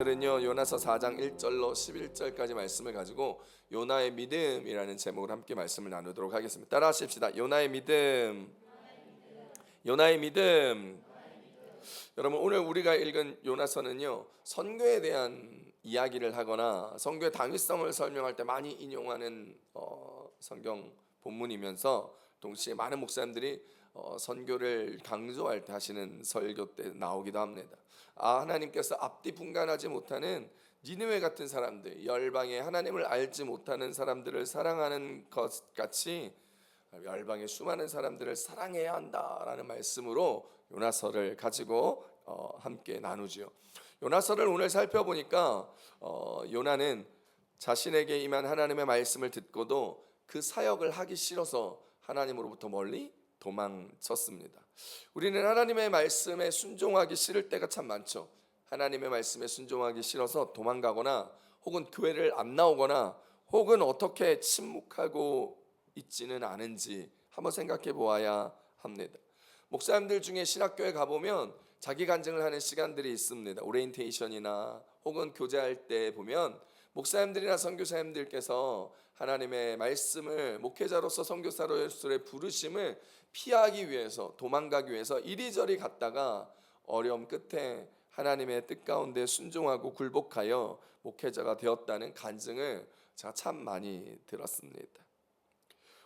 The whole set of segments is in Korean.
오늘은요 요나서 4장 1절로 11절까지 말씀을 가지고 요나의 믿음이라는 제목으로 함께 말씀을 나누도록 하겠습니다. 따라 하십시다. 요나의 믿음. 요나의 믿음. 여러분, 오늘 우리가 읽은 요나서는요 선교에 대한 이야기를 하거나 선교의 당위성을 설명할 때 많이 인용하는 성경 본문이면서 동시에 많은 목사님들이 선교를 강조할 때 하시는 설교 때 나오기도 합니다. 하나님께서 앞뒤 분간하지 못하는 니느웨 같은 사람들, 열방에 하나님을 알지 못하는 사람들을 사랑하는 것 같이 열방의 수많은 사람들을 사랑해야 한다라는 말씀으로 요나서를 가지고 함께 나누지요. 요나서를 오늘 살펴보니까 요나는 자신에게 임한 하나님의 말씀을 듣고도 그 사역을 하기 싫어서 하나님으로부터 멀리 도망쳤습니다. 우리는 하나님의 말씀에 순종하기 싫을 때가 참 많죠. 하나님의 말씀에 순종하기 싫어서 도망가거나 혹은 교회를 안 나오거나 혹은 어떻게 침묵하고 있지는 않은지 한번 생각해 보아야 합니다. 목사님들 중에 신학교에 가보면 자기 간증을 하는 시간들이 있습니다. 오리엔테이션이나 혹은 교제할 때 보면 목사님들이나 선교사님들께서 하나님의 말씀을 목회자로서 선교사로서의 부르심을 피하기 위해서 도망가기 위해서 이리저리 갔다가 어려움 끝에 하나님의 뜻 가운데 순종하고 굴복하여 목회자가 되었다는 간증을 제가 참 많이 들었습니다.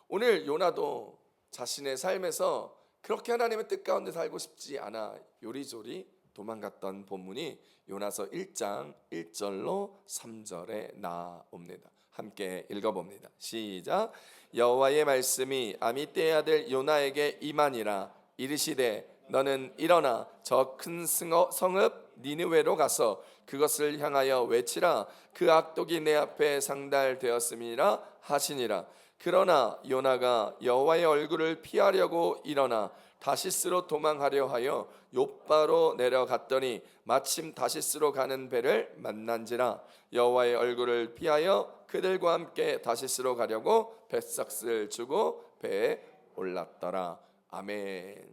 오늘 요나도 자신의 삶에서 그렇게 하나님의 뜻 가운데 살고 싶지 않아 요리조리 도망갔던 본문이 요나서 1장 1절로 3절에 나옵니다. 함께 읽어봅니다. 시작. 여호와의 말씀이 아미떼의 아들 요나에게 임하니라. 이르시되 너는 일어나 저 큰 성읍 니느웨로 가서 그것을 향하여 외치라. 그 악독이 내 앞에 상달되었음이라 하시니라. 그러나 요나가 여호와의 얼굴을 피하려고 일어나 다시스로 도망하려 하여 욥바로 내려갔더니 마침 다시스로 가는 배를 만난지라. 여호와의 얼굴을 피하여 그들과 함께 다시스로 가려고 뱃삭스를 주고 배에 올랐더라. 아멘.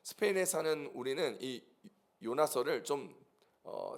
스페인에 사는 우리는 이 요나서를 좀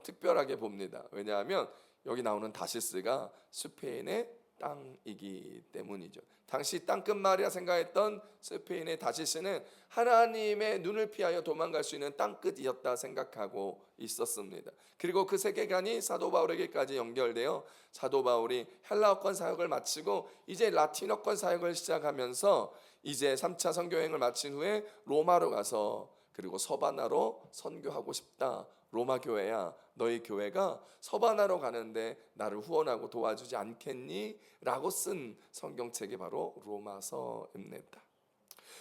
특별하게 봅니다. 왜냐하면 여기 나오는 다시스가 스페인의 땅이기 때문이죠. 당시 땅끝마을이라 생각했던 스페인의 다시스는 하나님의 눈을 피하여 도망갈 수 있는 땅끝이었다 생각하고 있었습니다. 그리고 그 세계관이 사도 바울에게까지 연결되어 사도 바울이 헬라어권 사역을 마치고 이제 라틴어권 사역을 시작하면서 이제 3차 선교행을 마친 후에 로마로 가서 그리고 서바나로 선교하고 싶다. 로마 교회야, 너희 교회가 서바나로 가는데 나를 후원하고 도와주지 않겠니? 라고 쓴 성경책이 바로 로마서입니다.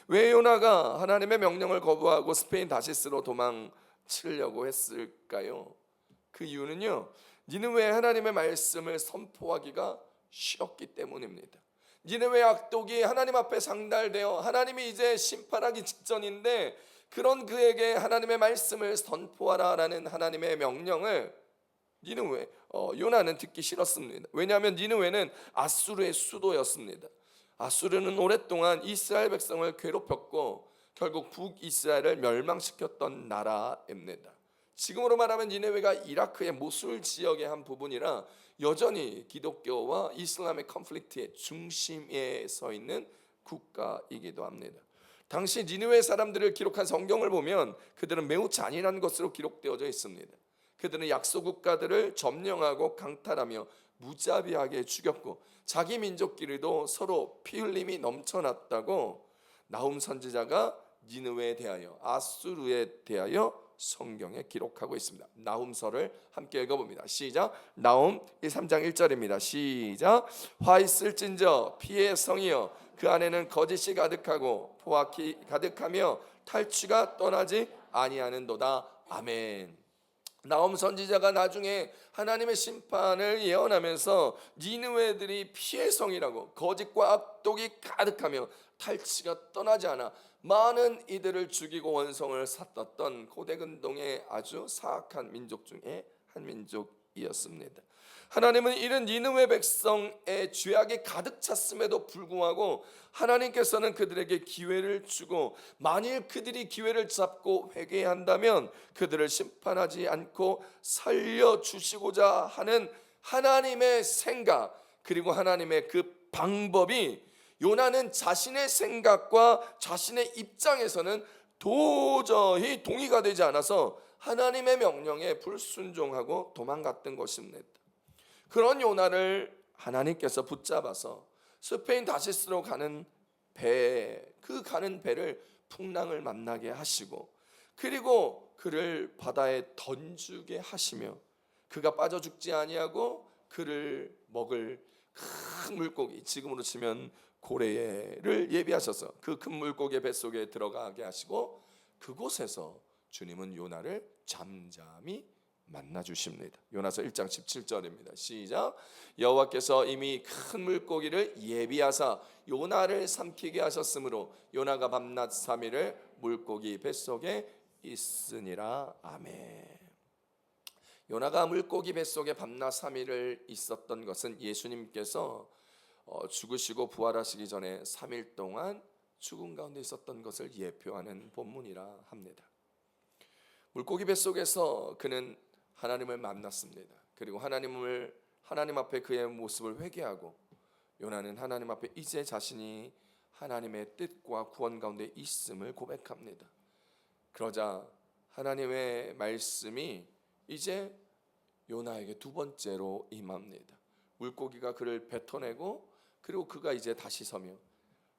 왜 요나가 하나님의 명령을 거부하고 스페인 다시스로 도망치려고 했을까요? 그 이유는요, 니느웨에 하나님의 말씀을 선포하기가 싫었기 때문입니다. 니느웨 악독이 하나님 앞에 상달되어 하나님이 이제 심판하기 직전인데 그런 그에게 하나님의 말씀을 선포하라라는 하나님의 명령을 요나는 듣기 싫었습니다. 왜냐하면 니느웨는 아수르의 수도였습니다. 아수르는 오랫동안 이스라엘 백성을 괴롭혔고 결국 북이스라엘을 멸망시켰던 나라입니다. 지금으로 말하면 니느웨가 이라크의 모술 지역의 한 부분이라 여전히 기독교와 이슬람의 컨플릭트의 중심에 서 있는 국가이기도 합니다. 당시 니느웨 사람들을 기록한 성경을 보면 그들은 매우 잔인한 것으로 기록되어져 있습니다. 그들은 약소 국가들을 점령하고 강탈하며 무자비하게 죽였고 자기 민족끼리도 서로 피 흘림이 넘쳐났다고 나훔 선지자가 니느웨에 대하여 아수르에 대하여 성경에 기록하고 있습니다. 나훔서를 함께 읽어봅니다. 시작. 나훔 3장 1절입니다. 시작. 화 있을진저 피의 성이여 그 안에는 거짓이 가득하고 포악이 가득하며 탈취가 떠나지 아니하는도다. 아멘. 나훔 선지자가 나중에 하나님의 심판을 예언하면서 니느웨들이 피의 성이라고 거짓과 악독이 가득하며 탈취가 떠나지 않아 많은 이들을 죽이고 원성을 샀었던 고대근동의 아주 사악한 민족 중에 한 민족이 이었습니다. 하나님은 이런 니느웨 백성의 죄악이 가득 찼음에도 불구하고 하나님께서는 그들에게 기회를 주고 만일 그들이 기회를 잡고 회개한다면 그들을 심판하지 않고 살려주시고자 하는 하나님의 생각, 그리고 하나님의 그 방법이 요나는 자신의 생각과 자신의 입장에서는 도저히 동의가 되지 않아서 하나님의 명령에 불순종하고 도망갔던 것입니다. 그런 요나를 하나님께서 붙잡아서 스페인 다시스로 가는 그 가는 배를 풍랑을 만나게 하시고, 그리고 그를 바다에 던지게 하시며 그가 빠져 죽지 아니하고 그를 먹을 큰 물고기, 지금으로 치면 고래를 예비하셔서 그 큰 물고기의 뱃속에 들어가게 하시고, 그곳에서 주님은 요나를 잠잠히 만나 주십니다. 요나서 1장 17절입니다. 시작. 여호와께서 이미 큰 물고기를 예비하사 요나를 삼키게 하셨으므로 요나가 밤낮 3일을 물고기 뱃속에 있으니라. 아멘. 요나가 물고기 뱃속에 밤낮 3일을 있었던 것은 예수님께서 죽으시고 부활하시기 전에 3일 동안 죽음 가운데 있었던 것을 예표하는 본문이라 합니다. 물고기 뱃속에서 그는 하나님을 만났습니다. 그리고 하나님 앞에 그의 모습을 회개하고, 요나는 하나님 앞에 이제 자신이 하나님의 뜻과 구원 가운데 있음을 고백합니다. 그러자 하나님의 말씀이 이제 요나에게 두 번째로 임합니다. 물고기가 그를 뱉어내고, 그리고 그가 이제 다시 서며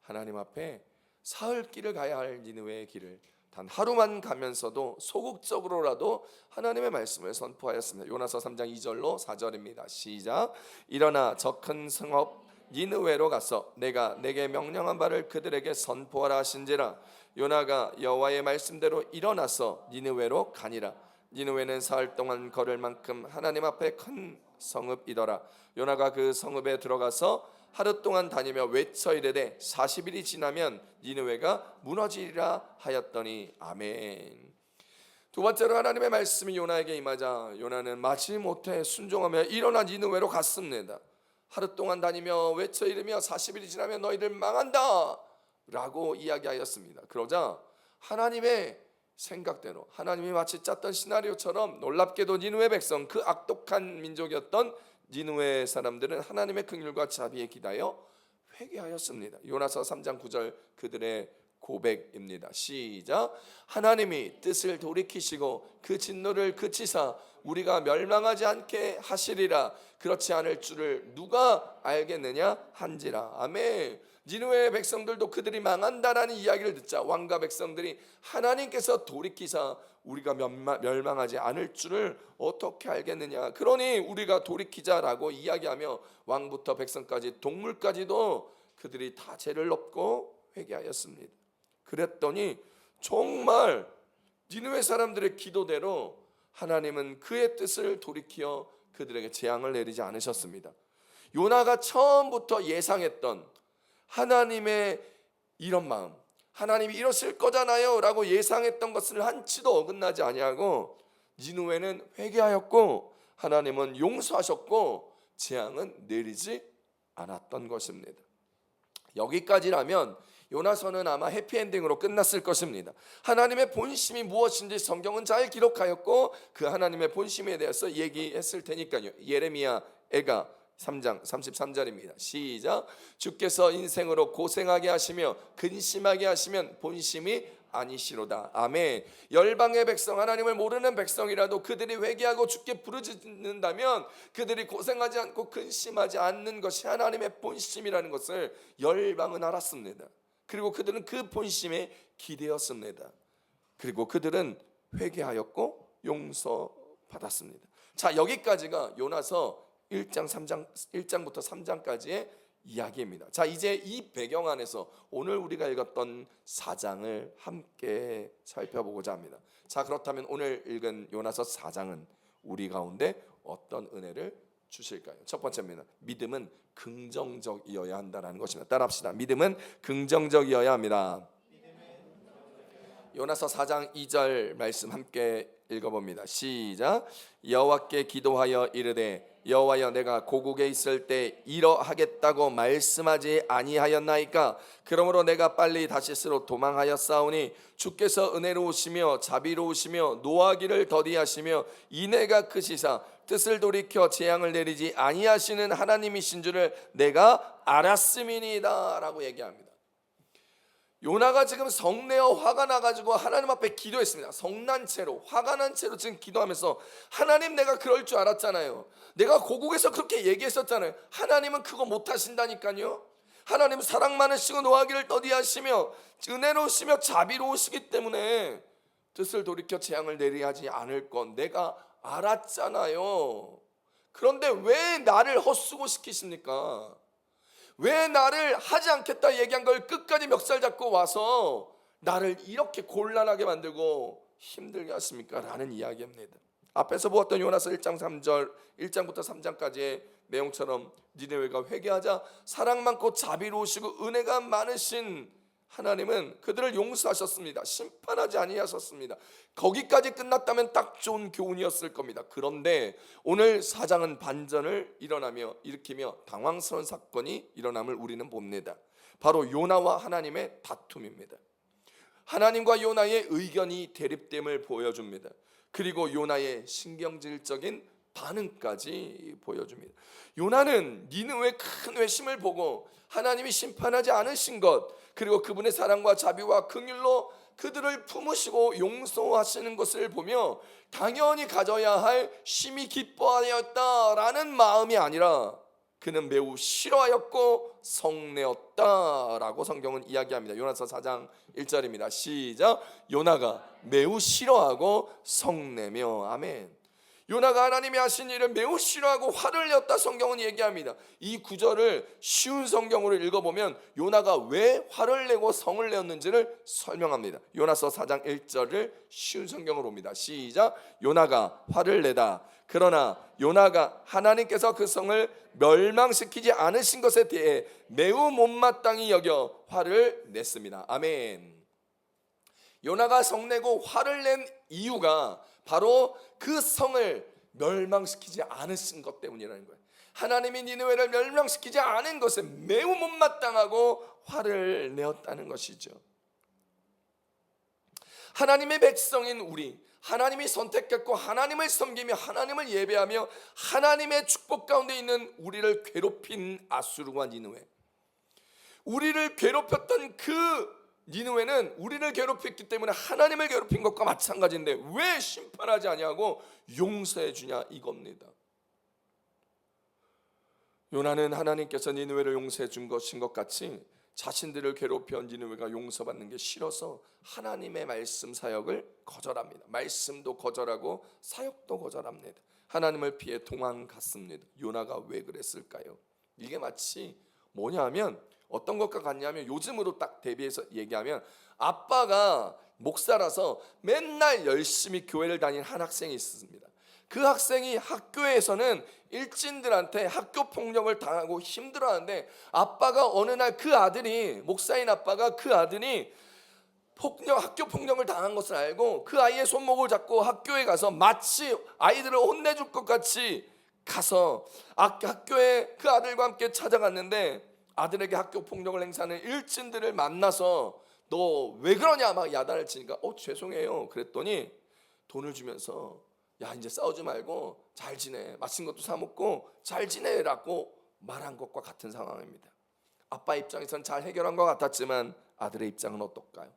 하나님 앞에 사흘 길을 가야 할 니느웨의 길을 단 하루만 가면서도 소극적으로라도 하나님의 말씀을 선포하였습니다. 요나서 3장 2절로 4절입니다. 시작. 일어나 저 큰 성읍 니느웨로 가서 내가 내게 명령한 바를 그들에게 선포하라 하신지라. 요나가 여호와의 말씀대로 일어나서 니느웨로 가니라. 니느웨는 사흘 동안 걸을 만큼 하나님 앞에 큰 성읍이더라. 요나가 그 성읍에 들어가서 하루 동안 다니며 외쳐 이르되 40일이 지나면 니느웨가 무너지리라 하였더니. 아멘. 두 번째로 하나님의 말씀이 요나에게 임하자 요나는 마지못해 순종하며 일어나 니느웨로 갔습니다. 하루 동안 다니며 외쳐 이르며 40일이 지나면 너희들 망한다 라고 이야기하였습니다. 그러자 하나님의 생각대로, 하나님이 마치 짰던 시나리오처럼 놀랍게도 니느웨 백성, 그 악독한 민족이었던 니느웨 사람들은 하나님의 긍휼과 자비에 기다려 회개하였습니다. 요나서 3장 9절 그들의 고백입니다. 시작. 하나님이 뜻을 돌이키시고 그 진노를 그치사 우리가 멸망하지 않게 하시리라. 그렇지 않을 줄을 누가 알겠느냐 한지라. 아멘. 니느웨 백성들도 그들이 망한다라는 이야기를 듣자 왕과 백성들이 하나님께서 돌이키사 우리가 멸망하지 않을 줄을 어떻게 알겠느냐, 그러니 우리가 돌이키자라고 이야기하며 왕부터 백성까지 동물까지도 그들이 다 죄를 엎고 회개하였습니다. 그랬더니 정말 니느웨 사람들의 기도대로 하나님은 그의 뜻을 돌이켜 그들에게 재앙을 내리지 않으셨습니다. 요나가 처음부터 예상했던 하나님의 이런 마음, 하나님이 이러실 거잖아요 라고 예상했던 것을 한치도 어긋나지 아니하고 니느웨는 회개하였고 하나님은 용서하셨고 재앙은 내리지 않았던 것입니다. 여기까지라면 요나서는 아마 해피엔딩으로 끝났을 것입니다. 하나님의 본심이 무엇인지 성경은 잘 기록하였고 그 하나님의 본심에 대해서 얘기했을 테니까요. 예레미야 애가 3장 33절입니다. 시작. 주께서 인생으로 고생하게 하시며 근심하게 하시면 본심이 아니시로다. 아멘. 열방의 백성, 하나님을 모르는 백성이라도 그들이 회개하고 주께 부르짖는다면 그들이 고생하지 않고 근심하지 않는 것이 하나님의 본심이라는 것을 열방은 알았습니다. 그리고 그들은 그 본심에 기대었습니다. 그리고 그들은 회개하였고 용서받았습니다. 자, 여기까지가 요나서 1장부터 3장까지의 이야기입니다. 자, 이제 이 배경 안에서 오늘 우리가 읽었던 4장을 함께 살펴보고자 합니다. 자, 그렇다면 오늘 읽은 요나서 4장은 우리 가운데 어떤 은혜를 주실까요? 첫 번째입니다. 믿음은 긍정적이어야 한다는 것입니다. 따라합시다. 믿음은 긍정적이어야 합니다. 요나서 4장 2절 말씀 함께 읽어봅니다. 시작. 여호와께 기도하여 이르되 여호와여 내가 고국에 있을 때 이러하겠다고 말씀하지 아니하였나이까? 그러므로 내가 빨리 다시스로 도망하였사오니 주께서 은혜로우시며 자비로우시며 노하기를 더디하시며 인애가 크시사 뜻을 돌이켜 재앙을 내리지 아니하시는 하나님이신 줄을 내가 알았음이니이다 라고 얘기합니다. 요나가 지금 성내어 화가 나가지고 하나님 앞에 기도했습니다. 성난 채로, 화가 난 채로 지금 기도하면서 하나님, 내가 그럴 줄 알았잖아요. 내가 고국에서 그렇게 얘기했었잖아요. 하나님은 그거 못하신다니까요. 하나님 사랑 많으시고 노하기를 더디하시며 은혜로우시며 자비로우시기 때문에 뜻을 돌이켜 재앙을 내리하지 않을 건 내가 알았잖아요. 그런데 왜 나를 헛수고 시키십니까? 왜 나를 하지 않겠다 얘기한 걸 끝까지 멱살 잡고 와서 나를 이렇게 곤란하게 만들고 힘들게 하십니까? 라는 이야기입니다. 앞에서 보았던 요나서 1장 3절 1장부터 3장까지의 내용처럼 니느웨가 회개하자 사랑 많고 자비로우시고 은혜가 많으신 하나님은 그들을 용서하셨습니다. 심판하지 아니하셨습니다. 거기까지 끝났다면 딱 좋은 교훈이었을 겁니다. 그런데 오늘 4장은 반전을 일으키며 당황스러운 사건이 일어남을 우리는 봅니다. 바로 요나와 하나님의 다툼입니다. 하나님과 요나의 의견이 대립됨을 보여줍니다. 그리고 요나의 신경질적인 반응까지 보여줍니다. 요나는 니느웨의 큰 회심을 보고 하나님이 심판하지 않으신 것, 그리고 그분의 사랑과 자비와 긍휼로 그들을 품으시고 용서하시는 것을 보며 당연히 가져야 할 심히 기뻐하였다라는 마음이 아니라 그는 매우 싫어하였고 성내었다라고 성경은 이야기합니다. 요나서 4장 1절입니다. 시작. 요나가 매우 싫어하고 성내며. 아멘. 요나가 하나님이 하신 일을 매우 싫어하고 화를 냈다 성경은 얘기합니다. 이 구절을 쉬운 성경으로 읽어보면 요나가 왜 화를 내고 성을 내었는지를 설명합니다. 요나서 4장 1절을 쉬운 성경으로 봅니다. 시작. 요나가 화를 내다. 그러나 요나가 하나님께서 그 성을 멸망시키지 않으신 것에 대해 매우 못마땅히 여겨 화를 냈습니다. 아멘. 요나가 성내고 화를 낸 이유가 바로 그 성을 멸망시키지 않으신 것 때문이라는 거예요. 하나님이 니느웨를 멸망시키지 않은 것에 매우 못마땅하고 화를 내었다는 것이죠. 하나님의 백성인 우리, 하나님이 선택했고 하나님을 섬기며 하나님을 예배하며 하나님의 축복 가운데 있는 우리를 괴롭힌 아수르와 니느웨, 우리를 괴롭혔던 그 니느웨는 우리를 괴롭혔기 때문에 하나님을 괴롭힌 것과 마찬가지인데 왜 심판하지 아니하고 용서해 주냐 이겁니다. 요나는 하나님께서 니느웨를 용서해 준 것인 것 같이 자신들을 괴롭혀온 니느웨가 용서받는 게 싫어서 하나님의 말씀 사역을 거절합니다. 말씀도 거절하고 사역도 거절합니다. 하나님을 피해 도망갔습니다. 요나가 왜 그랬을까요? 이게 마치 뭐냐면 어떤 것과 같냐면 요즘으로 딱 대비해서 얘기하면 아빠가 목사라서 맨날 열심히 교회를 다니는 한 학생이 있습니다. 그 학생이 학교에서는 일진들한테 학교 폭력을 당하고 힘들어하는데 아빠가 어느 날 그 아들이, 목사인 아빠가 그 아들이 학교 폭력을 당한 것을 알고 그 아이의 손목을 잡고 학교에 가서 마치 아이들을 혼내줄 것 같이 가서 학교에 그 아들과 함께 찾아갔는데 아들에게 학교 폭력을 행사하는 일진들을 만나서 너 왜 그러냐 막 야단을 치니까 죄송해요 그랬더니 돈을 주면서 야 이제 싸우지 말고 잘 지내, 맛있는 것도 사 먹고 잘 지내라고 말한 것과 같은 상황입니다. 아빠 입장에선 잘 해결한 것 같았지만 아들의 입장은 어떨까요?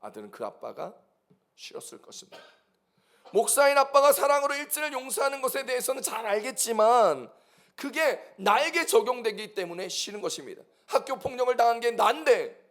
아들은 그 아빠가 싫었을 것입니다. 목사인 아빠가 사랑으로 일진을 용서하는 것에 대해서는 잘 알겠지만 그게 나에게 적용되기 때문에 싫은 것입니다. 학교 폭력을 당한 게 난데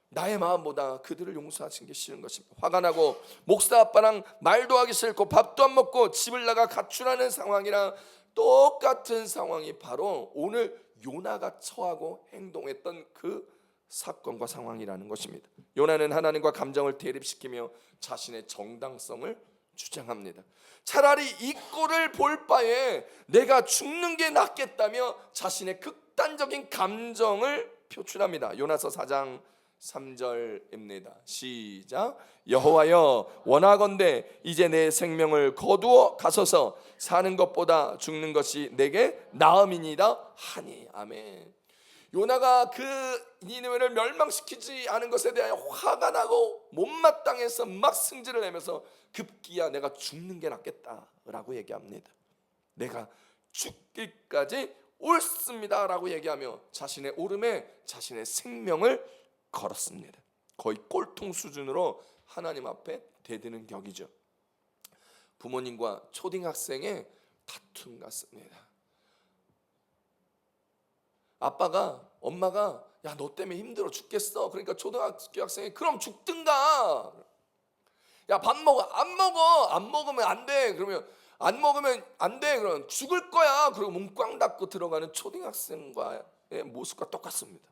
나의 마음보다 그들을 용서하신 게 싫은 것입니다. 화가 나고 목사 아빠랑 말도 하기 싫고 밥도 안 먹고 집을 나가 가출하는 상황이랑 똑같은 상황이 바로 오늘 요나가 처하고 행동했던 그 사건과 상황이라는 것입니다. 요나는 하나님과 감정을 대립시키며 자신의 정당성을 주장합니다. 차라리 이 꼴을 볼 바에 내가 죽는 게 낫겠다며 자신의 극단적인 감정을 표출합니다. 요나서 4장 3절입니다. 시작. 여호와여 원하건대 이제 내 생명을 거두어 가소서. 사는 것보다 죽는 것이 내게 나음이니이다 하니. 아멘. 요나가 그 니느웨를 멸망시키지 않은 것에 대하여 화가 나고 못마땅해서 막 승질을 내면서 급기야 내가 죽는 게 낫겠다라고 얘기합니다. 내가 죽기까지 옳습니다 라고 얘기하며 자신의 오름에 자신의 생명을 걸었습니다. 거의 꼴통 수준으로 하나님 앞에 대드는 격이죠. 부모님과 초등학생의 다툼 같습니다. 아빠가 엄마가 야 너 때문에 힘들어 죽겠어. 그러니까 초등학교 학생이 그럼 죽든가. 야 밥 먹어. 안 먹어. 안 먹으면 안 돼. 그러면 안 먹으면 안 돼. 그러면 죽을 거야. 그리고 문 꽝 닫고 들어가는 초등학생과의 모습과 똑같습니다.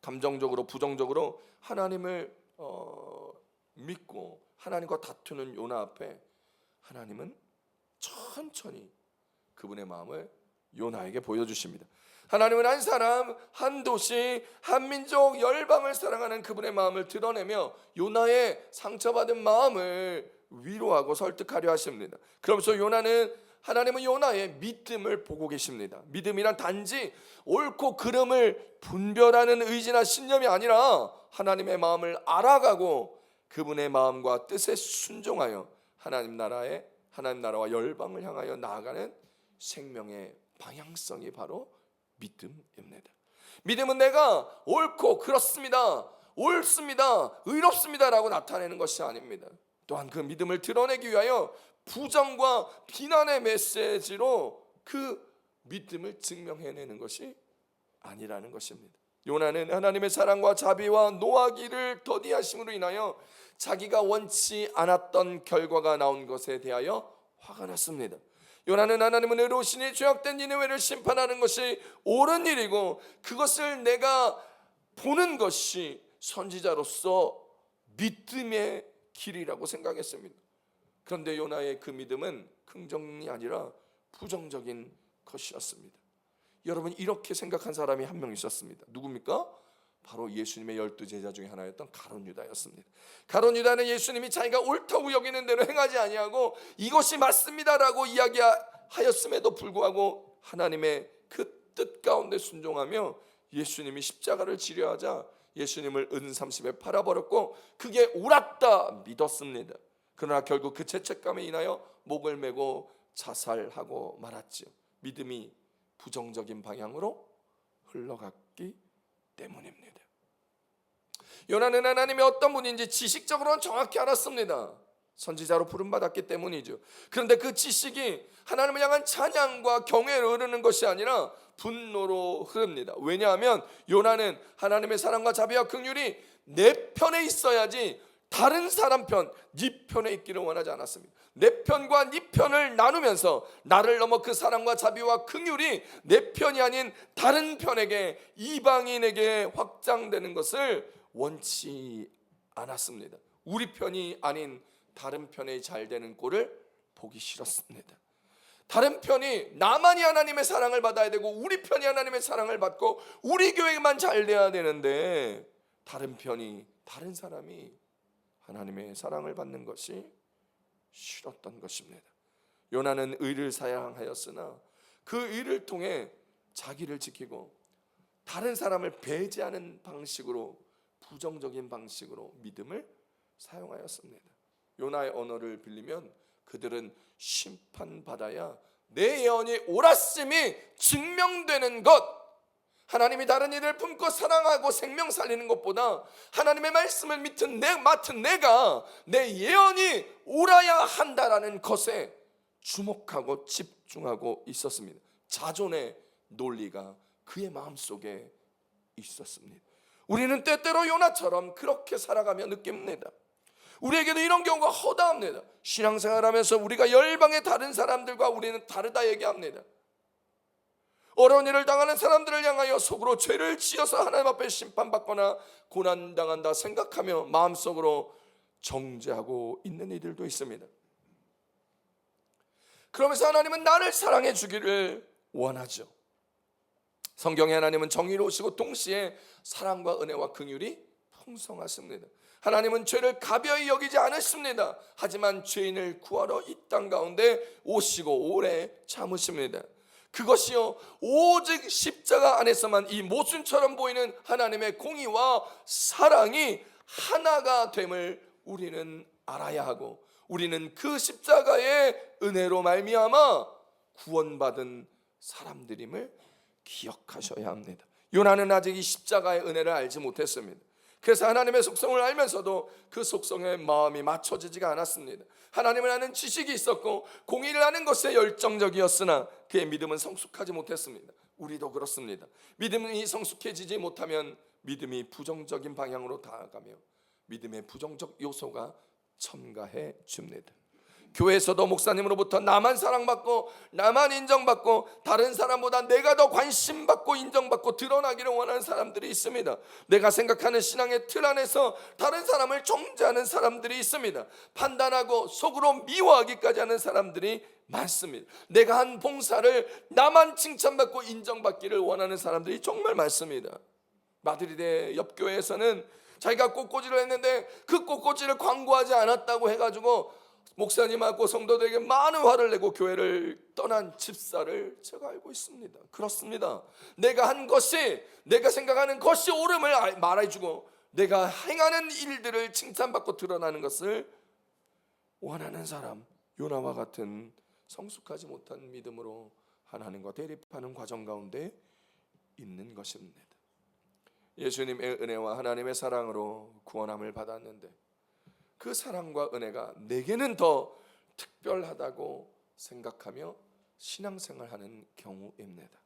감정적으로 부정적으로 하나님을 믿고 하나님과 다투는 요나 앞에 하나님은 천천히 그분의 마음을 요나에게 보여주십니다. 하나님은 한 사람, 한 도시, 한 민족, 열방을 사랑하는 그분의 마음을 드러내며 요나의 상처받은 마음을 위로하고 설득하려 하십니다. 그러면서 하나님은 요나의 믿음을 보고 계십니다. 믿음이란 단지 옳고 그름을 분별하는 의지나 신념이 아니라 하나님의 마음을 알아가고 그분의 마음과 뜻에 순종하여 하나님 나라와 열방을 향하여 나아가는 생명의 방향성이 바로 믿음입니다. 믿음은 내가 옳고 그렇습니다, 옳습니다, 의롭습니다 라고 나타내는 것이 아닙니다. 또한 그 믿음을 드러내기 위하여 부정과 비난의 메시지로 그 믿음을 증명해내는 것이 아니라는 것입니다. 요나는 하나님의 사랑과 자비와 노하기를 더디하심으로 인하여 자기가 원치 않았던 결과가 나온 것에 대하여 화가 났습니다. 요나는 하나님은 의로우시니 죄악된 니느웨를 심판하는 것이 옳은 일이고 그것을 내가 보는 것이 선지자로서 믿음의 길이라고 생각했습니다. 그런데 요나의 그 믿음은 긍정이 아니라 부정적인 것이었습니다. 여러분, 이렇게 생각한 사람이 한 명 있었습니다. 누굽니까? 바로 예수님의 12제자 중에 하나였던 가룟 유다였습니다. 가룟 유다는 예수님이 자기가 옳다고 여기는 대로 행하지 아니하고 이것이 맞습니다라고 이야기하였음에도 불구하고 하나님의 그 뜻 가운데 순종하며 예수님이 십자가를 지려하자 예수님을 은30에 팔아버렸고 그게 옳았다 믿었습니다. 그러나 결국 그 죄책감에 인하여 목을 메고 자살하고 말았죠. 믿음이 부정적인 방향으로 흘러갔기 때문입니다. 요나는 하나님이 어떤 분인지 지식적으로는 정확히 알았습니다. 선지자로 부름받았기 때문이죠. 그런데 그 지식이 하나님을 향한 찬양과 경외로 흐르는 것이 아니라 분노로 흐릅니다. 왜냐하면 요나는 하나님의 사랑과 자비와 긍휼이 내 편에 있어야지 다른 사람 편, 네 편에 있기를 원하지 않았습니다. 내 편과 네 편을 나누면서 나를 넘어 그 사랑과 자비와 긍휼이 내 편이 아닌 다른 편에게, 이방인에게 확장되는 것을 원치 않았습니다. 우리 편이 아닌 다른 편에 잘 되는 꼴을 보기 싫었습니다. 다른 편이 나만이 하나님의 사랑을 받아야 되고 우리 편이 하나님의 사랑을 받고 우리 교회만 잘 돼야 되는데 다른 편이, 다른 사람이 하나님의 사랑을 받는 것이 싫었던 것입니다. 요나는 의를 사양하였으나 그 의를 통해 자기를 지키고 다른 사람을 배제하는 방식으로, 부정적인 방식으로 믿음을 사용하였습니다. 요나의 언어를 빌리면 그들은 심판받아야 내 예언이 옳았음이 증명되는 것, 하나님이 다른 이를 품고 사랑하고 생명 살리는 것보다 하나님의 말씀을 맡은 내가 내 예언이 옳아야 한다라는 것에 주목하고 집중하고 있었습니다. 자존의 논리가 그의 마음속에 있었습니다. 우리는 때때로 요나처럼 그렇게 살아가며 느낍니다. 우리에게도 이런 경우가 허다합니다. 신앙생활하면서 우리가 열방의 다른 사람들과 우리는 다르다 얘기합니다. 어려운 일을 당하는 사람들을 향하여 속으로 죄를 지어서 하나님 앞에 심판받거나 고난당한다 생각하며 마음속으로 정죄하고 있는 이들도 있습니다. 그러면서 하나님은 나를 사랑해 주기를 원하죠. 성경에 하나님은 정의로우시고 동시에 사랑과 은혜와 긍휼이 풍성하십니다. 하나님은 죄를 가벼이 여기지 않으십니다. 하지만 죄인을 구하러 이 땅 가운데 오시고 오래 참으십니다. 그것이요 오직 십자가 안에서만 이 모순처럼 보이는 하나님의 공의와 사랑이 하나가 됨을 우리는 알아야 하고, 우리는 그 십자가의 은혜로 말미암아 구원받은 사람들임을 기억하셔야 합니다. 요나는 아직 이 십자가의 은혜를 알지 못했습니다. 그래서 하나님의 속성을 알면서도 그 속성에 마음이 맞춰지지가 않았습니다. 하나님을 아는 지식이 있었고 공의를 아는 것에 열정적이었으나 그의 믿음은 성숙하지 못했습니다. 우리도 그렇습니다. 믿음이 성숙해지지 못하면 믿음이 부정적인 방향으로 나아가며 믿음의 부정적 요소가 첨가해 줍니다. 교회에서도 목사님으로부터 나만 사랑받고 나만 인정받고 다른 사람보다 내가 더 관심받고 인정받고 드러나기를 원하는 사람들이 있습니다. 내가 생각하는 신앙의 틀 안에서 다른 사람을 정죄하는 사람들이 있습니다. 판단하고 속으로 미워하기까지 하는 사람들이 많습니다. 내가 한 봉사를 나만 칭찬받고 인정받기를 원하는 사람들이 정말 많습니다. 마드리드 옆 교회에서는 자기가 꽃꽂이를 했는데 그 꽃꽂이를 광고하지 않았다고 해가지고 목사님하고 성도들에게 많은 화를 내고 교회를 떠난 집사를 제가 알고 있습니다. 그렇습니다. 내가 한 것이, 내가 생각하는 것이 옳음을 말해주고 내가 행하는 일들을 칭찬받고 드러나는 것을 원하는 사람, 요나와 같은 성숙하지 못한 믿음으로 하나님과 대립하는 과정 가운데 있는 것입니다. 예수님의 은혜와 하나님의 사랑으로 구원함을 받았는데 그 사랑과 은혜가 내게는 더 특별하다고 생각하며 신앙생활하는 경우입니다.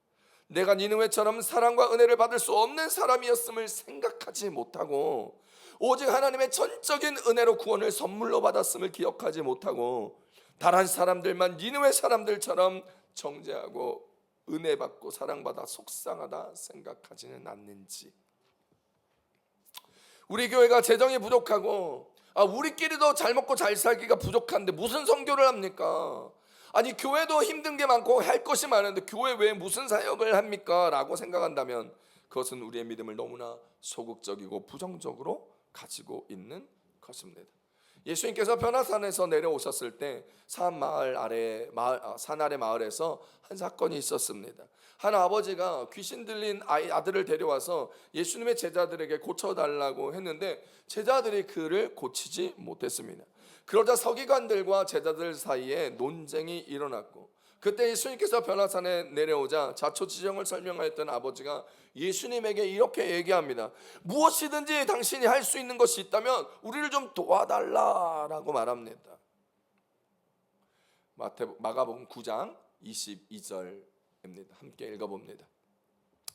내가 니느웨처럼 사랑과 은혜를 받을 수 없는 사람이었음을 생각하지 못하고 오직 하나님의 전적인 은혜로 구원을 선물로 받았음을 기억하지 못하고 다른 사람들만 니느웨 사람들처럼 정죄하고 은혜 받고 사랑받아 속상하다 생각하지는 않는지. 우리 교회가 재정이 부족하고 우리끼리도 잘 먹고 잘 살기가 부족한데 무슨 선교를 합니까? 아니 교회도 힘든 게 많고 할 것이 많은데 교회 왜 무슨 사역을 합니까? 라고 생각한다면 그것은 우리의 믿음을 너무나 소극적이고 부정적으로 가지고 있는 것입니다. 예수님께서 변화산에서 내려오셨을 때 산 아래 마을에서 한 사건이 있었습니다. 한 아버지가 귀신 들린 아들을 데려와서 예수님의 제자들에게 고쳐달라고 했는데 제자들이 그를 고치지 못했습니다. 그러자 서기관들과 제자들 사이에 논쟁이 일어났고 그때 예수님께서 변화산에 내려오자 자초지정을 설명하였던 아버지가 예수님에게 이렇게 얘기합니다. 무엇이든지 당신이 할 수 있는 것이 있다면 우리를 좀 도와달라라고 말합니다. 마가복음 9장 22절입니다. 함께 읽어봅니다.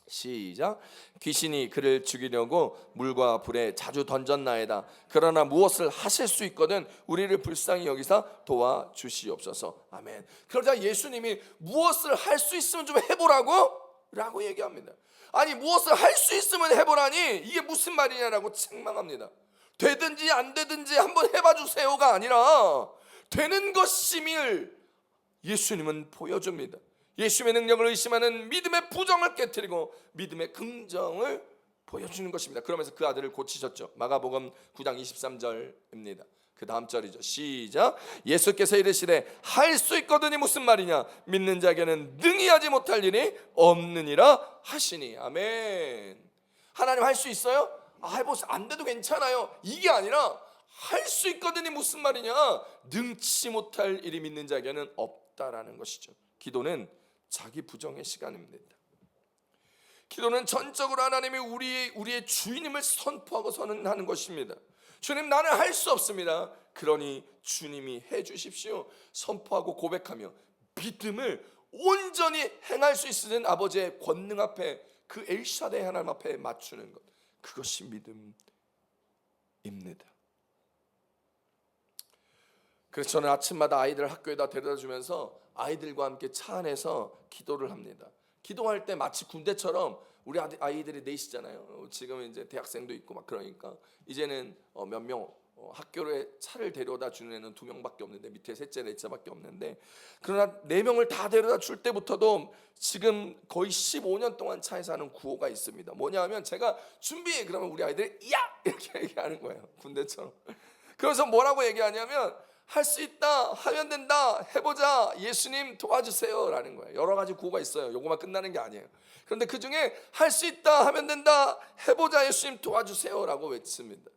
시작. 귀신이 그를 죽이려고 물과 불에 자주 던졌나이다. 그러나 무엇을 하실 수 있거든 우리를 불쌍히 여기사 도와주시옵소서. 아멘. 그러자 예수님이 무엇을 할 수 있으면 좀 해보라고? 라고 얘기합니다. 아니 무엇을 할 수 있으면 해보라니 이게 무슨 말이냐라고 책망합니다. 되든지 안 되든지 한번 해봐 주세요가 아니라 되는 것임을 예수님은 보여줍니다. 예수님의 능력을 의심하는 믿음의 부정을 깨트리고 믿음의 긍정을 보여주는 것입니다. 그러면서 그 아들을 고치셨죠. 마가복음 9장 23절입니다. 그 다음 절이죠. 시작. 예수께서 이르시되 할 수 있거든이 무슨 말이냐 믿는 자에게는 능히 하지 못할 일이 없느니라 하시니. 아멘. 하나님 할 수 있어요? 해보세요. 안 돼도 괜찮아요. 이게 아니라 할 수 있거든이 무슨 말이냐 능치 못할 일이 믿는 자에게는 없다라는 것이죠. 기도는 자기 부정의 시간입니다. 기도는 전적으로 하나님이 우리의 주인임을 선포하고 선언하는 것입니다. 주님 나는 할 수 없습니다. 그러니 주님이 해주십시오. 선포하고 고백하며 믿음을 온전히 행할 수 있는 아버지의 권능 앞에 그 엘샤다의 하나님 앞에 맞추는 것, 그것이 믿음입니다. 그래서 저는 아침마다 아이들 학교에다 데려다주면서 아이들과 함께 차 안에서 기도를 합니다. 기도할 때 마치 군대처럼 우리 아이들이 넷이잖아요. 지금 이제 대학생도 있고 막 그러니까 이제는 몇 명 학교에 차를 데려다 주는 애는 2명밖에 없는데 밑에 셋째 넷째밖에 없는데, 그러나 4명을 다 데려다 줄 때부터도 지금 거의 15년 동안 차에서 하는 구호가 있습니다. 뭐냐 하면 제가 준비해 그러면 우리 아이들이 야! 이렇게 얘기하는 거예요. 군대처럼. 그래서 뭐라고 얘기하냐면 할 수 있다, 하면 된다, 해보자, 예수님 도와주세요 라는 거예요. 여러 가지 구호가 있어요. 요거만 끝나는 게 아니에요. 그런데 그 중에 할 수 있다, 하면 된다, 해보자, 예수님 도와주세요 라고 외칩니다.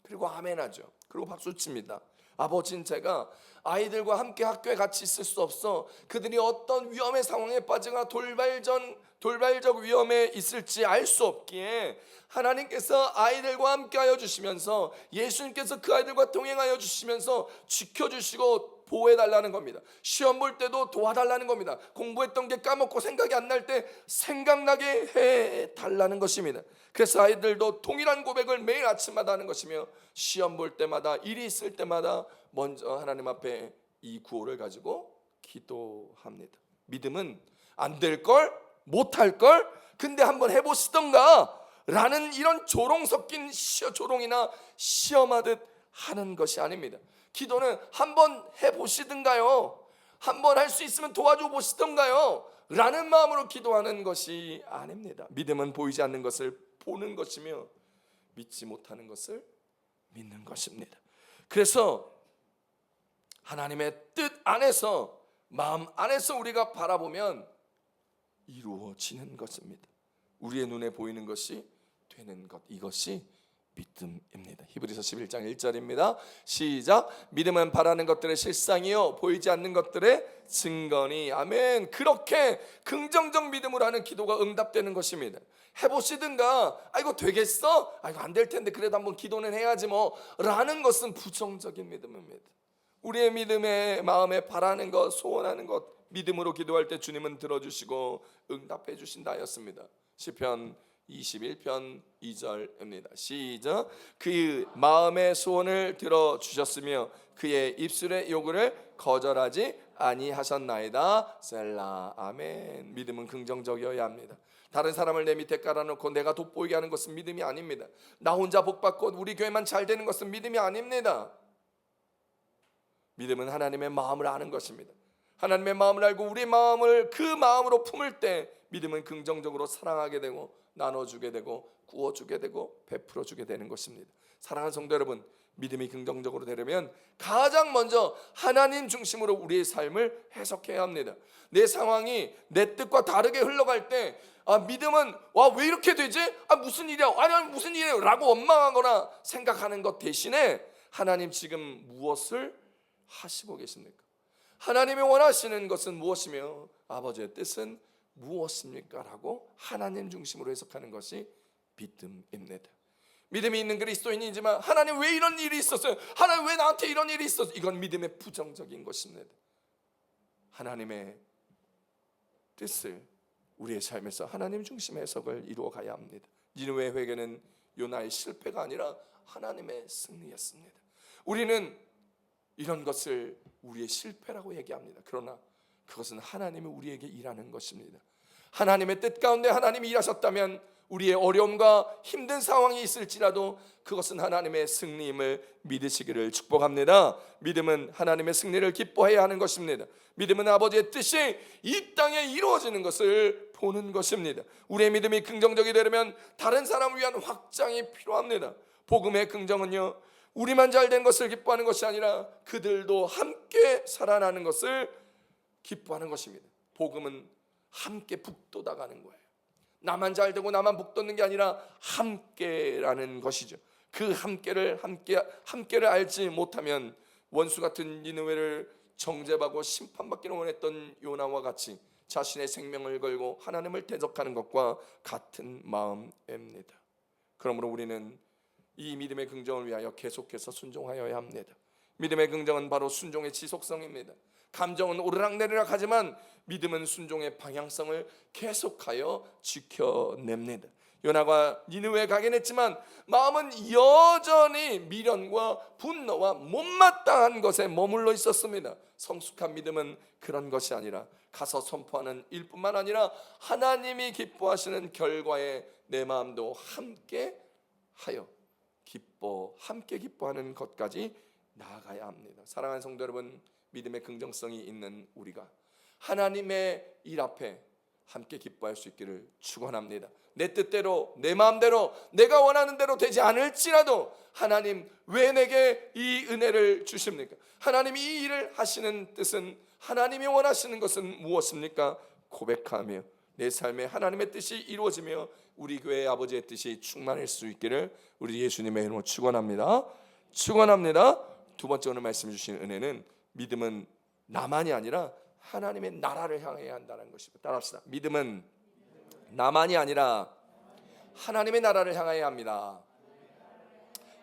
그리고 아멘하죠. 그리고 박수 칩니다. 아버지는 제가 아이들과 함께 학교에 같이 있을 수 없어 그들이 어떤 위험의 상황에 빠져가 돌발적 위험에 있을지 알 수 없기에 하나님께서 아이들과 함께 하여 주시면서 예수님께서 그 아이들과 동행하여 주시면서 지켜주시고 보호해달라는 겁니다. 시험 볼 때도 도와달라는 겁니다. 공부했던 게 까먹고 생각이 안 날 때 생각나게 해달라는 것입니다. 그래서 아이들도 동일한 고백을 매일 아침마다 하는 것이며 시험 볼 때마다 일이 있을 때마다 먼저 하나님 앞에 이 구호를 가지고 기도합니다. 믿음은 안 될 걸, 못할 걸, 근데 한번 해보시던가 라는 이런 조롱 섞인 조롱이나 시험하듯 하는 것이 아닙니다. 기도는 한번 해보시든가요, 한번 할 수 있으면 도와줘 보시던가요 라는 마음으로 기도하는 것이 아닙니다. 믿음은 보이지 않는 것을 보는 것이며 믿지 못하는 것을 믿는 것입니다. 그래서 하나님의 뜻 안에서, 마음 안에서 우리가 바라보면 이루어지는 것입니다. 우리의 눈에 보이는 것이 되는 것, 이것이 믿음입니다. 히브리서 11장 1절입니다. 시작. 믿음은 바라는 것들의 실상이요 보이지 않는 것들의 증거니. 아멘. 그렇게 긍정적 믿음으로 하는 기도가 응답되는 것입니다. 해보시든가 이거 되겠어? 이거 안 될 텐데 그래도 한번 기도는 해야지 뭐 라는 것은 부정적인 믿음입니다. 우리의 믿음의 마음에 바라는 것, 소원하는 것, 믿음으로 기도할 때 주님은 들어주시고 응답해 주신다 하였습니다. 시편 21편 2절입니다. 시작. 그의 마음의 소원을 들어주셨으며 그의 입술의 요구를 거절하지 아니하셨나이다. 셀라. 아멘. 믿음은 긍정적이어야 합니다. 다른 사람을 내 밑에 깔아놓고 내가 돋보이게 하는 것은 믿음이 아닙니다. 나 혼자 복받고 우리 교회만 잘 되는 것은 믿음이 아닙니다. 믿음은 하나님의 마음을 아는 것입니다. 하나님의 마음을 알고 우리 마음을 그 마음으로 품을 때 믿음은 긍정적으로 사랑하게 되고 나눠주게 되고 구워주게 되고 베풀어주게 되는 것입니다. 사랑하는 성도 여러분, 믿음이 긍정적으로 되려면 가장 먼저 하나님 중심으로 우리의 삶을 해석해야 합니다. 내 상황이 내 뜻과 다르게 흘러갈 때 믿음은 왜 이렇게 되지? 무슨 일이야? 아니 무슨 일이에요? 라고 원망하거나 생각하는 것 대신에 하나님 지금 무엇을 하시고 계십니까? 하나님이 원하시는 것은 무엇이며 아버지의 뜻은 무엇입니까? 라고 하나님 중심으로 해석하는 것이 믿음입니다. 믿음이 있는 그리스도인이지만 하나님 왜 이런 일이 있었어요? 하나님 왜 나한테 이런 일이 있었어요? 이건 믿음의 부정적인 것입니다. 하나님의 뜻을 우리의 삶에서 하나님 중심의 해석을 이루어 가야 합니다. 니느웨 회개는 요나의 실패가 아니라 하나님의 승리였습니다. 우리는 이런 것을 우리의 실패라고 얘기합니다. 그러나 그것은 하나님이 우리에게 일하는 것입니다. 하나님의 뜻 가운데 하나님이 일하셨다면 우리의 어려움과 힘든 상황이 있을지라도 그것은 하나님의 승리임을 믿으시기를 축복합니다. 믿음은 하나님의 승리를 기뻐해야 하는 것입니다. 믿음은 아버지의 뜻이 이 땅에 이루어지는 것을 보는 것입니다. 우리의 믿음이 긍정적이 되려면 다른 사람을 위한 확장이 필요합니다. 복음의 긍정은요, 우리만 잘된 것을 기뻐하는 것이 아니라 그들도 함께 살아나는 것을 기뻐하는 것입니다. 복음은 함께 북돋아가는 거예요. 나만 잘되고 나만 북돋는 게 아니라 함께라는 것이죠. 그 함께를 알지 못하면 원수 같은 니느웨를 정죄받고 심판받기를 원했던 요나와 같이 자신의 생명을 걸고 하나님을 대적하는 것과 같은 마음입니다. 그러므로 우리는 이 믿음의 긍정을 위하여 계속해서 순종하여야 합니다. 믿음의 긍정은 바로 순종의 지속성입니다. 감정은 오르락내리락 하지만 믿음은 순종의 방향성을 계속하여 지켜냅니다. 요나가 니느웨에 가긴 했지만 마음은 여전히 미련과 분노와 못마땅한 것에 머물러 있었습니다. 성숙한 믿음은 그런 것이 아니라 가서 선포하는 일뿐만 아니라 하나님이 기뻐하시는 결과에 내 마음도 함께 하여 함께 기뻐하는 것까지 나아가야 합니다. 사랑하는 성도 여러분, 믿음의 긍정성이 있는 우리가 하나님의 일 앞에 함께 기뻐할 수 있기를 축원합니다. 내 뜻대로 내 마음대로 내가 원하는 대로 되지 않을지라도 하나님 왜 내게 이 은혜를 주십니까? 하나님이 이 일을 하시는 뜻은, 하나님이 원하시는 것은 무엇입니까? 고백하며 내 삶에 하나님의 뜻이 이루어지며 우리 교회의 아버지의 뜻이 충만할 수 있기를 우리 예수님의 이름으로 축원합니다. 축원합니다. 두 번째 오늘 말씀 주신 은혜는 믿음은 나만이 아니라 하나님의 나라를 향해야 한다는 것입니다. 따라합시다. 믿음은 나만이 아니라 하나님의 나라를 향해야 합니다.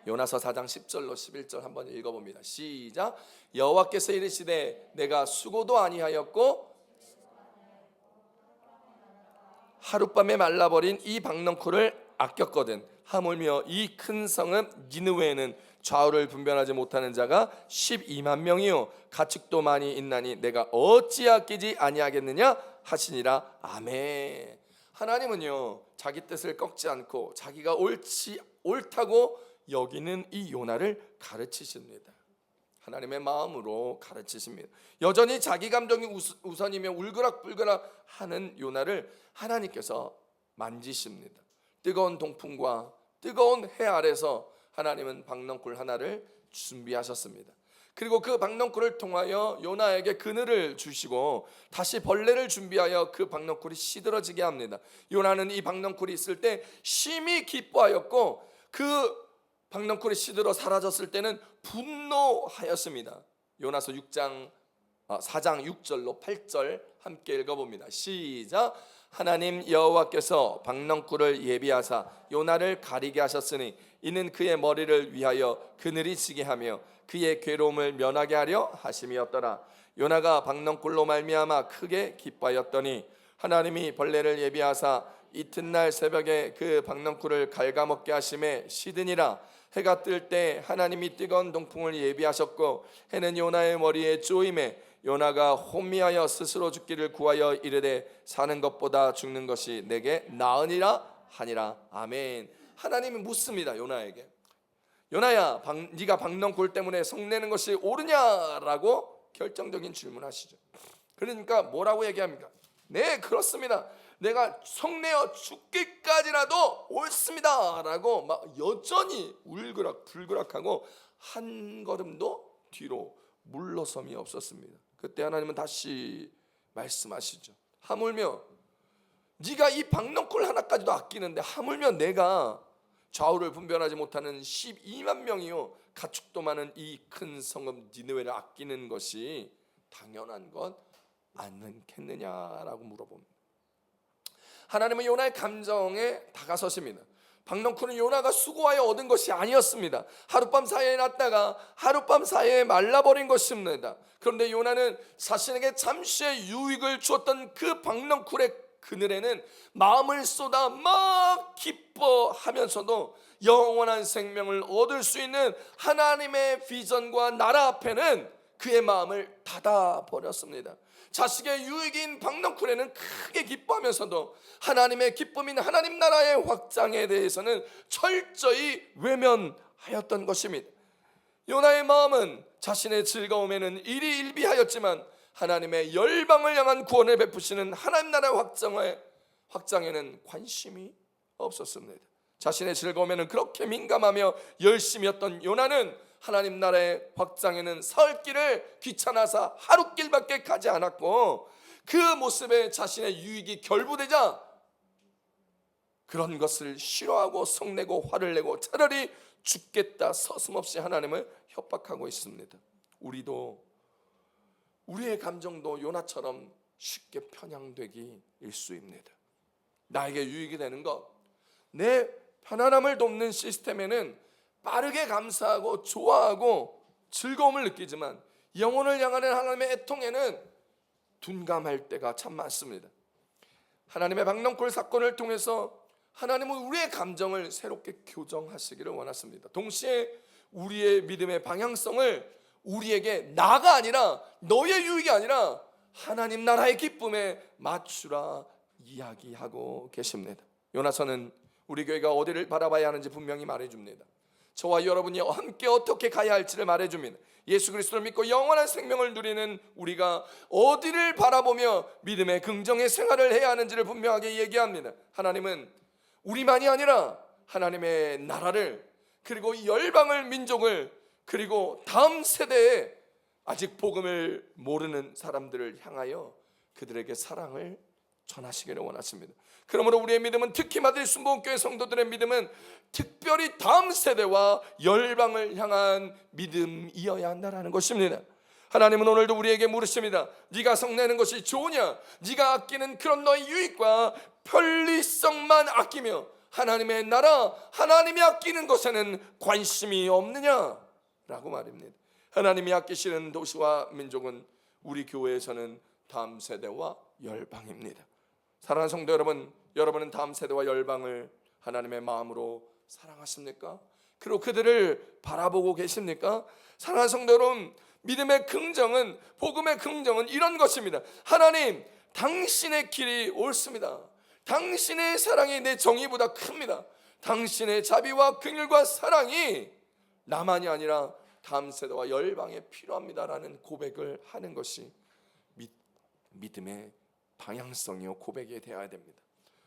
요나서 4장 10절로 11절 한번 읽어봅니다. 시작. 여호와께서 이르시되 내가 수고도 아니하였고 하룻밤에 말라버린 이 박넝쿨을 아꼈거든. 하물며 이 큰 성읍 니느웨에는 좌우를 분별하지 못하는 자가 12만 명이요 가축도 많이 있나니 내가 어찌 아끼지 아니하겠느냐 하시니라. 아멘. 하나님은요 자기 뜻을 꺾지 않고 자기가 옳다고 여기는 이 요나를 가르치십니다. 하나님의 마음으로 가르치십니다. 여전히 자기 감정이 우선이며 울그락불그락 하는 요나를 하나님께서 만지십니다. 뜨거운 동풍과 뜨거운 해 아래서 하나님은 박넝쿨 하나를 준비하셨습니다. 그리고 그 박넝쿨을 통하여 요나에게 그늘을 주시고 다시 벌레를 준비하여 그 박넝쿨이 시들어지게 합니다. 요나는 이 박넝쿨이 있을 때 심히 기뻐하였고 그 박넝쿨이 시들어 사라졌을 때는 분노하였습니다. 요나서 4장 6절로 8절 함께 읽어봅니다. 시작. 하나님 여호와께서 박넝쿨을 예비하사 요나를 가리게 하셨으니 이는 그의 머리를 위하여 그늘이 지게 하며 그의 괴로움을 면하게 하려 하심이었더라. 요나가 박넝쿨로 말미암아 크게 기뻐하였더니 하나님이 벌레를 예비하사 이튿날 새벽에 그 박넝쿨을 갉아먹게 하심에 시드니라. 해가 뜰 때 하나님이 뜨거운 동풍을 예비하셨고 해는 요나의 머리에 쪼임에 요나가 혼미하여 스스로 죽기를 구하여 이르되 사는 것보다 죽는 것이 내게 나으니라 하니라. 아멘. 하나님이 묻습니다. 요나에게. 요나야, 네가 박넝쿨 때문에 성내는 것이 옳으냐라고 결정적인 질문하시죠. 그러니까 뭐라고 얘기합니까? 네, 그렇습니다. 내가 성내어 죽기까지라도 옳습니다 라고 막 여전히 울그락불그락하고 한 걸음도 뒤로 물러섬이 없었습니다. 그때 하나님은 다시 말씀하시죠. 하물며 네가 이 박넝쿨 하나까지도 아끼는데 하물며 내가 좌우를 분별하지 못하는 12만 명이요 가축도 많은 이 큰 성읍 니느웨를 아끼는 것이 당연한 것 않겠느냐라고 물어봅니다. 하나님은 요나의 감정에 다가서십니다. 박넝쿨은 요나가 수고하여 얻은 것이 아니었습니다. 하룻밤 사이에 났다가 하룻밤 사이에 말라버린 것입니다. 그런데 요나는 자신에게 잠시의 유익을 주었던 그 박넝쿨의 그늘에는 마음을 쏟아 막 기뻐하면서도 영원한 생명을 얻을 수 있는 하나님의 비전과 나라 앞에는 그의 마음을 닫아버렸습니다. 자식의 유익인 박넝쿨에는 크게 기뻐하면서도 하나님의 기쁨인 하나님 나라의 확장에 대해서는 철저히 외면하였던 것입니다. 요나의 마음은 자신의 즐거움에는 일희일비하였지만 하나님의 열방을 향한 구원을 베푸시는 하나님 나라의 확장에는 관심이 없었습니다. 자신의 즐거움에는 그렇게 민감하며 열심이었던 요나는 하나님 나라의 확장에는 사흘길을 귀찮아서 하루길밖에 가지 않았고 그 모습에 자신의 유익이 결부되자 그런 것을 싫어하고 성내고 화를 내고 차라리 죽겠다 서슴없이 하나님을 협박하고 있습니다. 우리의 감정도 요나처럼 쉽게 편향되기 일쑤입니다. 나에게 유익이 되는 것, 내 편안함을 돕는 시스템에는 빠르게 감사하고 좋아하고 즐거움을 느끼지만 영혼을 향하는 하나님의 애통에는 둔감할 때가 참 많습니다. 하나님의 박넝쿨 사건을 통해서 하나님은 우리의 감정을 새롭게 교정하시기를 원하십니다. 동시에 우리의 믿음의 방향성을 우리에게 나가 아니라 너의 유익이 아니라 하나님 나라의 기쁨에 맞추라 이야기하고 계십니다. 요나서는 우리 교회가 어디를 바라봐야 하는지 분명히 말해줍니다. 저와 여러분이 함께 어떻게 가야 할지를 말해줍니다. 예수 그리스도를 믿고 영원한 생명을 누리는 우리가 어디를 바라보며 믿음의 긍정의 생활을 해야 하는지를 분명하게 얘기합니다. 하나님은 우리만이 아니라 하나님의 나라를, 그리고 열방을, 민족을, 그리고 다음 세대에 아직 복음을 모르는 사람들을 향하여 그들에게 사랑을 전하시기를 원하십니다. 그러므로 우리의 믿음은, 특히 마드리 순복음교회 성도들의 믿음은 특별히 다음 세대와 열방을 향한 믿음이어야 한다는 것입니다. 하나님은 오늘도 우리에게 물으십니다. 네가 성내는 것이 좋으냐? 네가 아끼는 그런 너의 유익과 편리성만 아끼며 하나님의 나라, 하나님이 아끼는 것에는 관심이 없느냐? 라고 말입니다. 하나님이 아끼시는 도시와 민족은 우리 교회에서는 다음 세대와 열방입니다. 사랑하는 성도 여러분, 여러분은 다음 세대와 열방을 하나님의 마음으로 사랑하십니까? 그리고 그들을 바라보고 계십니까? 사랑하는 성도 여러분, 믿음의 긍정은, 복음의 긍정은 이런 것입니다. 하나님, 당신의 길이 옳습니다. 당신의 사랑이 내 정의보다 큽니다. 당신의 자비와 긍휼과 사랑이 나만이 아니라 다음 세대와 열방에 필요합니다라는 고백을 하는 것이 믿음의 방향성이요 고백이 되어야 됩니다.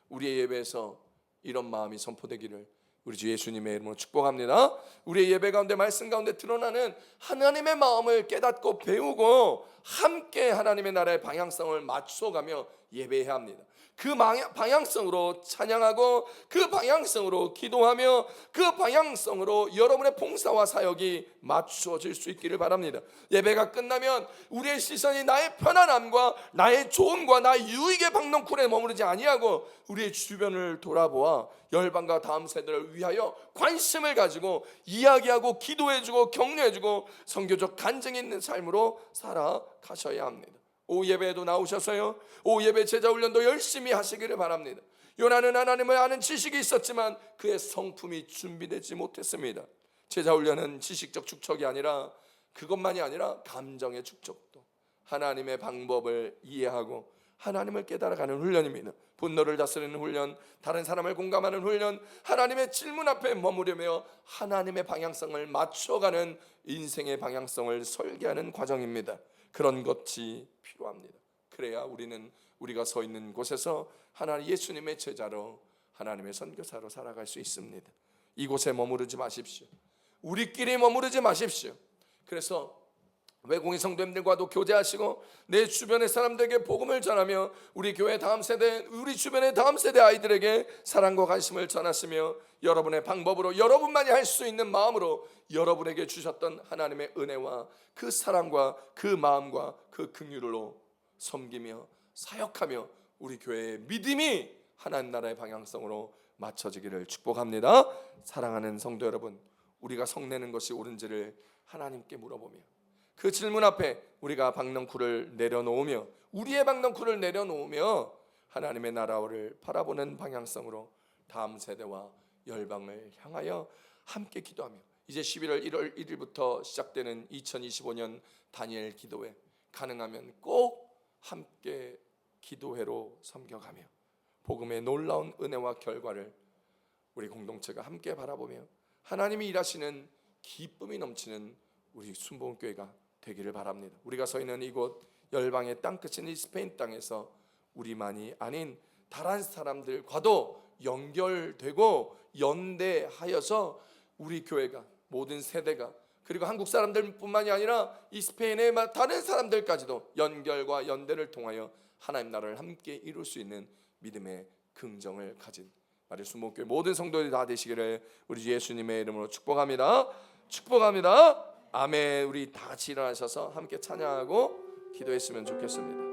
우리의 예배에서 이런 마음이 선포되기를 우리 주 예수님의 이름으로 축복합니다. 우리의 예배 가운데, 말씀 가운데 드러나는 하나님의 마음을 깨닫고 배우고 함께 하나님의 나라의 방향성을 맞춰가며 예배해야 합니다. 그 방향성으로 찬양하고 그 방향성으로 기도하며 그 방향성으로 여러분의 봉사와 사역이 맞추어질 수 있기를 바랍니다. 예배가 끝나면 우리의 시선이 나의 편안함과 나의 좋음과 나의 유익의 박넝쿨에 머무르지 아니하고 우리의 주변을 돌아보아 열방과 다음 세대를 위하여 관심을 가지고 이야기하고 기도해주고 격려해주고 선교적 간증이 있는 삶으로 살아가셔야 합니다. 오후 예배에도 나오셔서요, 오후 예배 제자 훈련도 열심히 하시기를 바랍니다. 요나는 하나님을 아는 지식이 있었지만 그의 성품이 준비되지 못했습니다. 제자 훈련은 지식적 축적이 아니라, 그것만이 아니라 감정의 축적도, 하나님의 방법을 이해하고 하나님을 깨달아가는 훈련입니다. 분노를 다스리는 훈련, 다른 사람을 공감하는 훈련, 하나님의 질문 앞에 머무르며 하나님의 방향성을 맞춰가는 인생의 방향성을 설계하는 과정입니다. 그런 것이 필요합니다. 그래야 우리는 우리가 서 있는 곳에서 하나님 예수님의 제자로, 하나님의 선교사로 살아갈 수 있습니다. 이곳에 머무르지 마십시오. 우리끼리 머무르지 마십시오. 그래서 외국인 성도님들과도 교제하시고 내 주변의 사람들에게 복음을 전하며 우리 교회 다음 세대, 우리 주변의 다음 세대 아이들에게 사랑과 관심을 전하시며 여러분의 방법으로, 여러분만이 할 수 있는 마음으로 여러분에게 주셨던 하나님의 은혜와 그 사랑과 그 마음과 그 긍휼로 섬기며 사역하며 우리 교회의 믿음이 하나님 나라의 방향성으로 맞춰지기를 축복합니다. 사랑하는 성도 여러분, 우리가 성내는 것이 옳은지를 하나님께 물어보며 그 질문 앞에 우리가 박넝쿨을 내려놓으며, 우리의 박넝쿨을 내려놓으며 하나님의 나라를 바라보는 방향성으로 다음 세대와 열방을 향하여 함께 기도하며, 이제 11월 1월 1일부터 시작되는 2025년 다니엘 기도회, 가능하면 꼭 함께 기도회로 섬겨가며 복음의 놀라운 은혜와 결과를 우리 공동체가 함께 바라보며 하나님이 일하시는 기쁨이 넘치는 우리 순복음교회가 되기를 바랍니다. 우리가 서 있는 이곳 열방의 땅끝인 이 스페인 땅에서 우리만이 아닌 다른 사람들과도 연결되고 연대하여서 우리 교회가, 모든 세대가, 그리고 한국 사람들뿐만이 아니라 이 스페인의 다른 사람들까지도 연결과 연대를 통하여 하나님 나라를 함께 이룰 수 있는 믿음의 긍정을 가진 마리 순복음교회 모든 성도들이 다 되시기를 우리 주 예수님의 이름으로 축복합니다. 축복합니다. 아멘. 우리 다 같이 일어나셔서 함께 찬양하고 기도했으면 좋겠습니다.